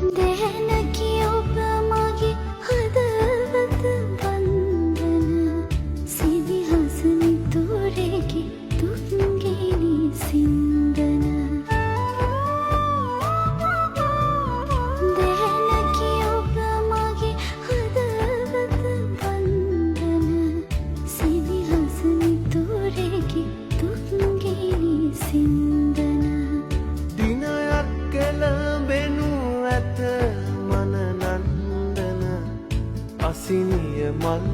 දැනකි ඔබ මගේ හදවත වන්දන සිදිහස නිතුරෙකි දුක්ගිනි සින්දන දැනකි ඔබ මගේ හදවත වන්දන සිදිහස නිතුරෙකි දුක්ගිනි සින්දන දිනයක් කෙළඹෙනු ඇත මන නන්දන අසිනිය මල්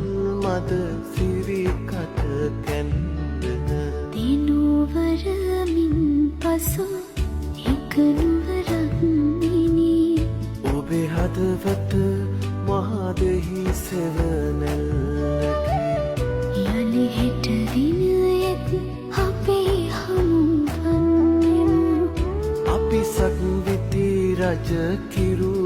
මද සිරිකට කැන්දන දිනුවරමින් පසු එක නුවරක් මිනී ඔබේ හදවත මහදෙහි සෙවනැල්ලකි යළි හෙට දිනයෙත් අපේ හමු වන්නෙමු අපි සක්විති රජ කිරු